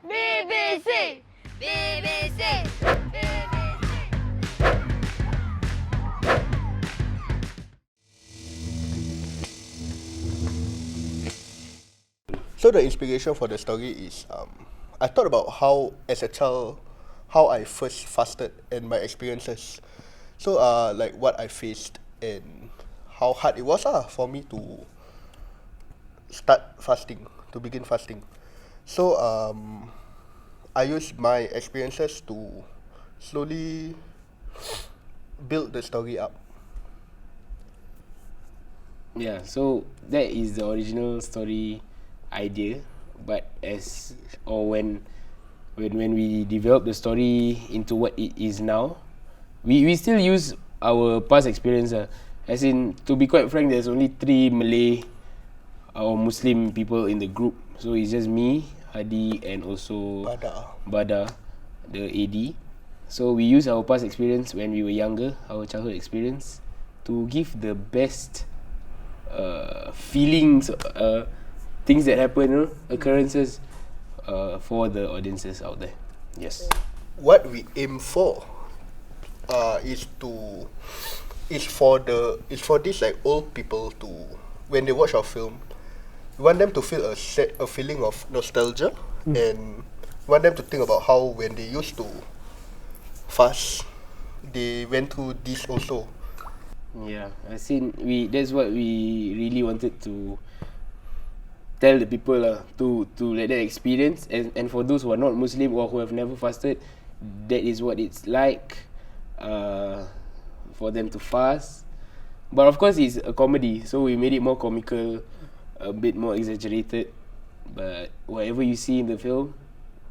BBC! BBC! So the inspiration for the story is I thought about how as a child how I first fasted and my experiences. So like what I faced and how hard it was for me to start fasting, to begin fasting. So I used my experiences to slowly build the story up. Yeah, so that is the original story idea, but when we develop the story into what it is now, we still use our past experience. As in, to be quite frank, there's only 3 Malay or Muslim people in the group. So it's just me, Hadi, and also Bada, the AD. So we use our past experience when we were younger, our childhood experience, to give the best feelings, things that happen, occurrences for the audiences out there. Yes. What we aim for is for these like old people to, when they watch our film, we want them to feel a feeling of nostalgia and want them to think about how when they used to fast they went through this also. Yeah, I think that's what we really wanted to tell the people to let them experience, and for those who are not Muslim or who have never fasted, that is what it's like for them to fast. But of course it's a comedy, so we made it more comical, a bit more exaggerated, but whatever you see in the film,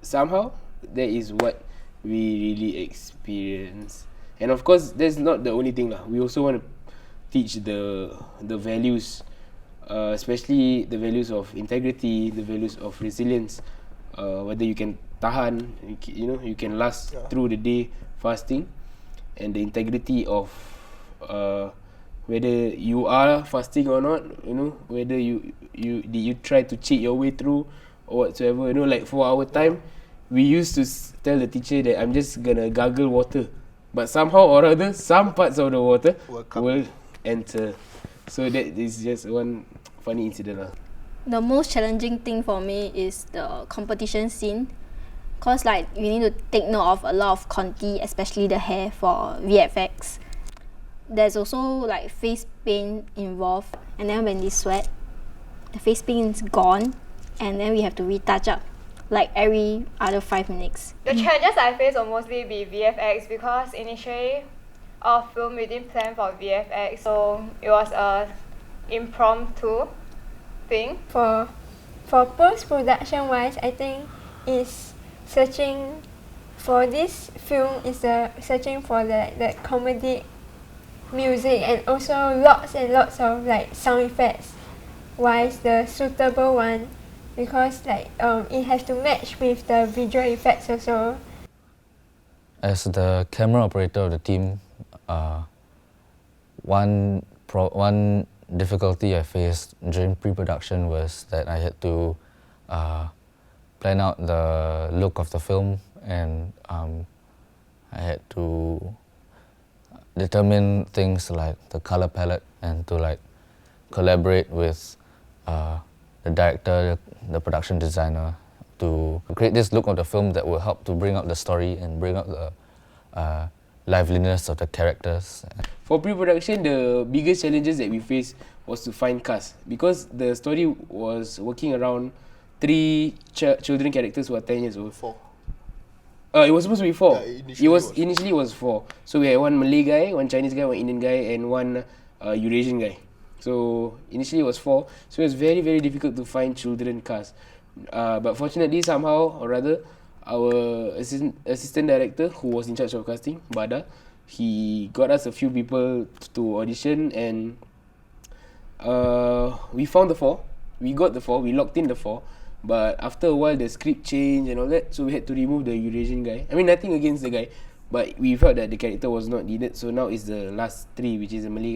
somehow that is what we really experience. And of course that's not the only thing we also want to teach the values, especially the values of integrity, the values of resilience, whether you can tahan, you can last through the day fasting, and the integrity of whether you are fasting or not, whether you did you try to cheat your way through or whatsoever. Like for our time, we used to tell the teacher that I'm just gonna gargle water, but somehow or other some parts of the water will enter. So that is just one funny incident. The most challenging thing for me is the competition scene, cause like you need to take note of a lot of conti, especially the hair for VFX. There's also like face paint involved, and then when they sweat, the face paint is gone, and then we have to retouch up like every other 5 minutes. The challenges I face will mostly be VFX, because initially our film we didn't plan for VFX, so it was a impromptu thing. For post-production wise, I think is searching for this film is searching for the comedic music, and also lots and lots of like sound effects wise the suitable one, because like it has to match with the visual effects also. As the camera operator of the team, one difficulty I faced during pre-production was that I had to plan out the look of the film, and I had to determine things like the color palette, and to like collaborate with the director, the production designer, to create this look of the film that will help to bring out the story and bring out the liveliness of the characters. For pre-production, the biggest challenges that we faced was to find cast, because the story was working around 3 children characters who are 10 years old. 4. It was supposed to be 4. Yeah, initially it was 4. So we had one Malay guy, one Chinese guy, one Indian guy, and one Eurasian guy. So initially it was 4. So it was very, very difficult to find children cast. But fortunately, somehow or rather, our assistant director, who was in charge of casting, Bada, he got us a few people to audition, and we found the 4. We got the 4. We locked in the 4. But after a while, the script changed and all that, so we had to remove the Eurasian guy. I mean, nothing against the guy, but we felt that the character was not needed. So now it's the last 3, which is the Malay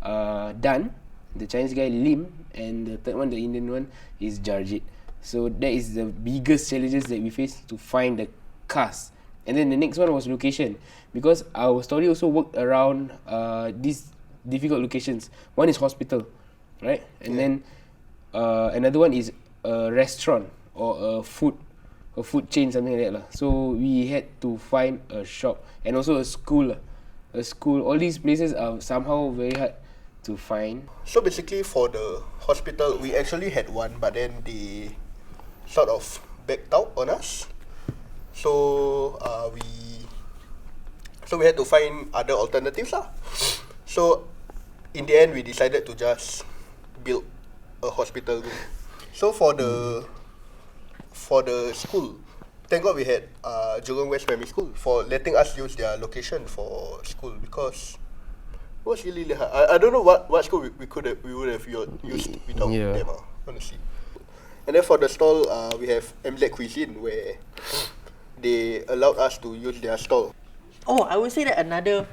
guy, Dan, the Chinese guy Lim, and the third one, the Indian one, is Jarjit. So that is the biggest challenges that we face, to find the cast. And then the next one was location, because our story also worked around these difficult locations. One is hospital, right? And then another one is a restaurant or a food chain, something like that lah. So we had to find a shop, and also a school lah. A school. All these places are somehow very hard to find. So basically for the hospital, we actually had one, but then they sort of backed out on us. So we had to find other alternatives lah. So in the end, we decided to just build a hospital room. So for the school, thank God we had Jurong West Primary School for letting us use their location for school, because it was really hard. I don't know what school we would have used without them, honestly. And then for the stall, we have MZ Cuisine, where they allowed us to use their stall. Oh, I would say that another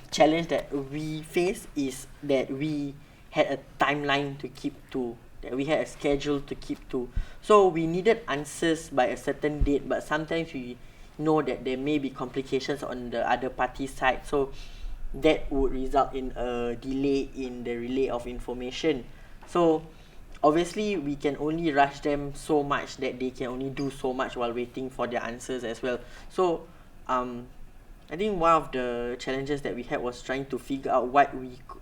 challenge that we faced is that we had a timeline to keep to, that we had a schedule to keep to. So we needed answers by a certain date, but sometimes we know that there may be complications on the other party's side. So that would result in a delay in the relay of information. So obviously we can only rush them so much that they can only do so much while waiting for their answers as well. So I think one of the challenges that we had was trying to figure out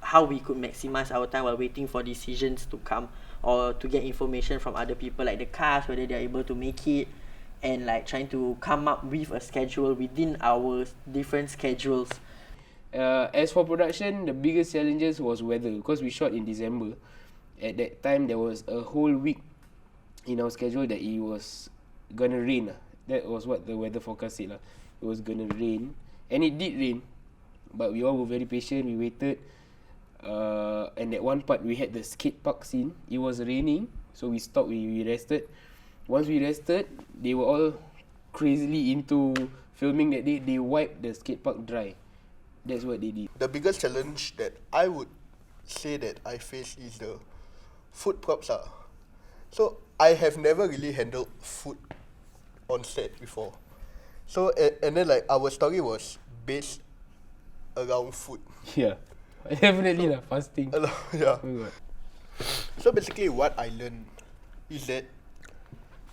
how we could maximize our time while waiting for decisions to come, or to get information from other people like the cast, whether they're able to make it, and like trying to come up with a schedule within our different schedules. As for production, the biggest challenges was weather, because we shot in December. At that time, there was a whole week in our schedule that it was gonna rain. That was what the weather forecast said. It was gonna rain, and it did rain, but we all were very patient. We waited, and at one part we had the skate park scene. It was raining, so we stopped. We rested. Once we rested, they were all crazily into filming that day. They wiped the skate park dry. That's what they did. The biggest challenge that I would say that I faced is the food props. So I have never really handled food on set before. So and then like our story was based around food. Yeah, definitely lah, fasting. Yeah. Oh my God. So basically what I learned is that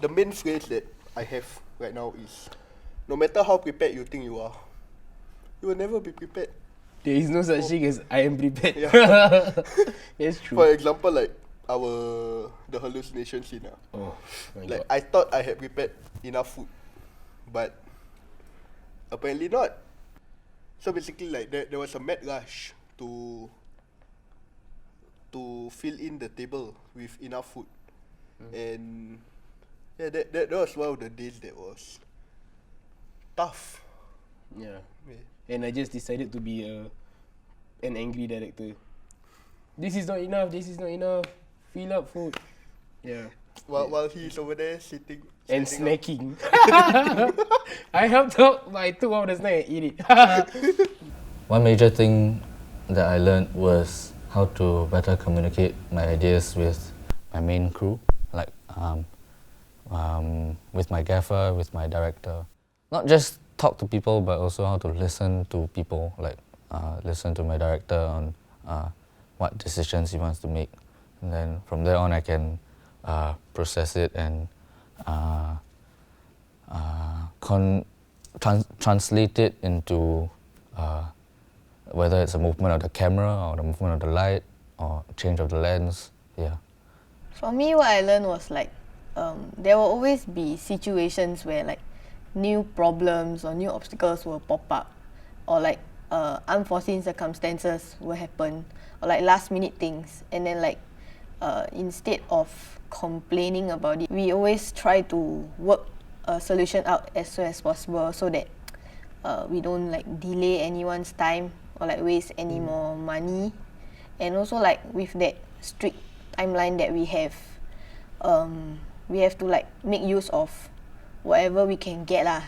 the main phrase that I have right now is, no matter how prepared you think you are, you will never be prepared. There is no such thing as I am prepared. Yeah. That's true. For example, like the hallucination scene. Oh my Like God. I thought I had prepared enough food, but apparently not. So basically, like there was a mad rush to fill in the table with enough food, and yeah, that was one of the days that was tough. Yeah. Yeah. And I just decided to be an angry director. This is not enough. This is not enough. Fill up food. Yeah. While he's over there sitting And standing up. snacking. I helped out, but I took out the snack and eat it. One major thing that I learned was how to better communicate my ideas with my main crew, like with my gaffer, with my director. Not just talk to people, but also how to listen to people, like listen to my director on what decisions he wants to make. And then from there on, I can process it and translate it into whether it's a movement of the camera or the movement of the light or change of the lens. Yeah. For me, what I learned was like there will always be situations where like new problems or new obstacles will pop up, or like unforeseen circumstances will happen, or like last minute things, and then like instead of complaining about it, we always try to work a solution out as soon as possible, so that we don't like delay anyone's time or like waste any more money. And also like with that strict timeline that we have to like make use of whatever we can get lah.